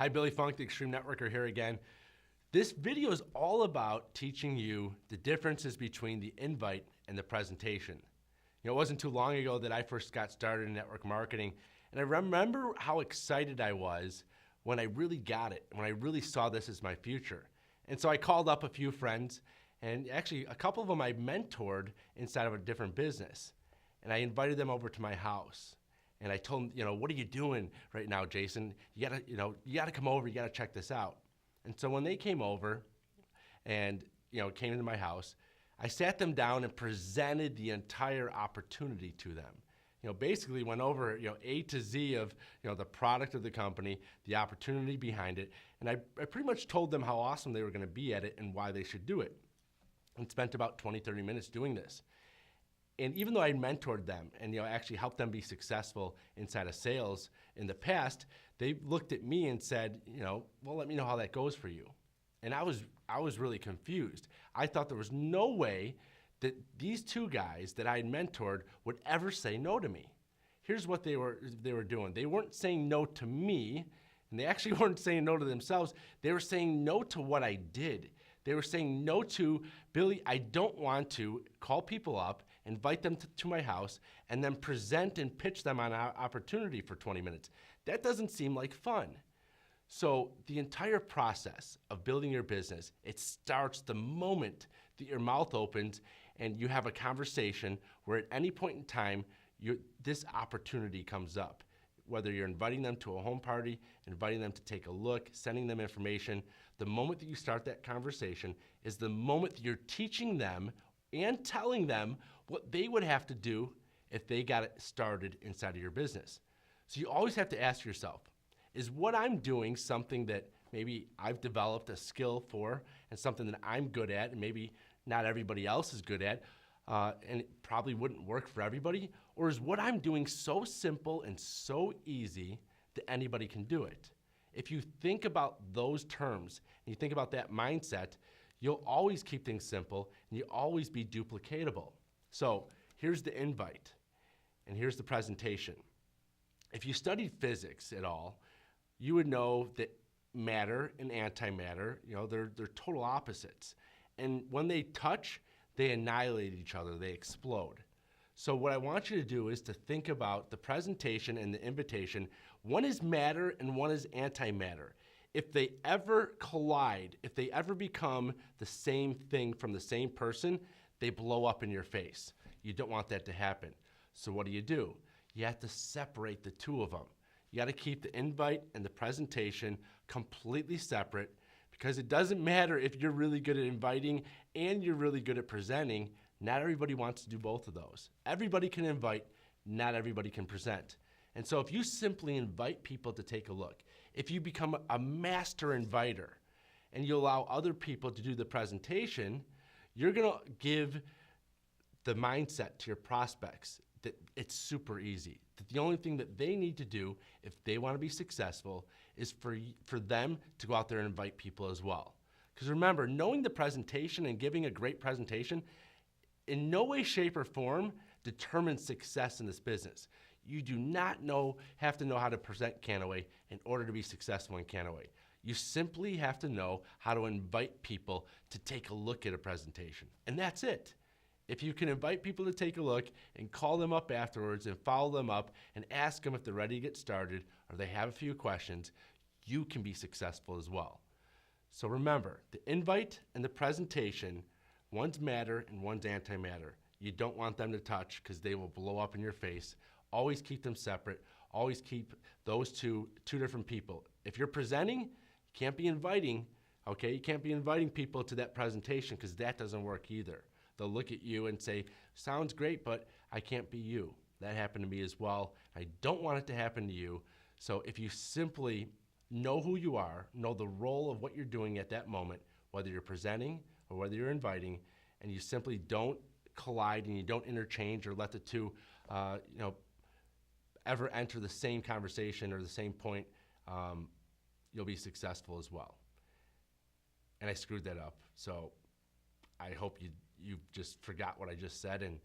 Hi, Billy Funk, the Extreme Networker here again. This video is all about teaching you the differences between the invite and the presentation. It wasn't too long ago that I first got started in network marketing, and I remember how excited I was when I really got it, when I really saw this as my future. And so I called up a few friends, and actually a couple of them I mentored inside of a different business. And I invited them over to my house. And I told them, what are you doing right now, Jason? You gotta come over, you gotta check this out. And so when they came over and, came into my house, I sat them down and presented the entire opportunity to them. Basically went over, A to Z of, the product of the company, the opportunity behind it. And I pretty much told them how awesome they were gonna be at it and why they should do it. And spent about 20, 30 minutes doing this. And even though I mentored them and actually helped them be successful inside of sales in the past, they looked at me and said, well, let me know how that goes for you. And I was really confused. I thought there was no way that these two guys that I had mentored would ever say no to me. Here's what they were doing. They weren't saying no to me, and they actually weren't saying no to themselves. They were saying no to what I did. They were saying no to, Billy, I don't want to call people up, invite them to my house, and then present and pitch them on an opportunity for 20 minutes. That doesn't seem like fun. So the entire process of building your business, it starts the moment that your mouth opens and you have a conversation where at any point in time, this opportunity comes up. Whether you're inviting them to a home party, inviting them to take a look, sending them information, the moment that you start that conversation is the moment that you're teaching them and telling them what they would have to do if they got it started inside of your business. So you always have to ask yourself, is what I'm doing something that maybe I've developed a skill for and something that I'm good at and maybe not everybody else is good at, and it probably wouldn't work for everybody? Or is what I'm doing so simple and so easy that anybody can do it? If you think about those terms and you think about that mindset, you'll always keep things simple and you'll always be duplicatable. So here's the invite and here's the presentation. If you studied physics at all, you would know that matter and antimatter, they're total opposites. And when they touch, they annihilate each other, they explode. So what I want you to do is to think about the presentation and the invitation. One is matter and one is antimatter. If they ever collide, if they ever become the same thing from the same person, they blow up in your face. You don't want that to happen. So what do? You have to separate the two of them. You got to keep the invite and the presentation completely separate, because it doesn't matter if you're really good at inviting and you're really good at presenting. Not everybody wants to do both of those. Everybody can invite, not everybody can present. And so if you simply invite people to take a look, if you become a master inviter and you allow other people to do the presentation, you're going to give the mindset to your prospects that it's super easy. That the only thing that they need to do if they want to be successful is for them to go out there and invite people as well. Because remember, knowing the presentation and giving a great presentation in no way, shape, or form determines success in this business. You do not have to know how to present Canaway in order to be successful in Canaway. You simply have to know how to invite people to take a look at a presentation. And that's it. If you can invite people to take a look and call them up afterwards and follow them up and ask them if they're ready to get started or they have a few questions, you can be successful as well. So remember, the invite and the presentation, one's matter and one's antimatter. You don't want them to touch because they will blow up in your face. Always keep them separate. Always keep those two different people. If you're presenting, you can't be inviting, okay? You can't be inviting people to that presentation because that doesn't work either. They'll look at you and say, sounds great, but I can't be you. That happened to me as well. I don't want it to happen to you. So if you simply know who you are, know the role of what you're doing at that moment, whether you're presenting or whether you're inviting, and you simply don't collide and you don't interchange or let the two, ever enter the same conversation or the same point, you'll be successful as well. And I screwed that up. So I hope you just forgot what I just said and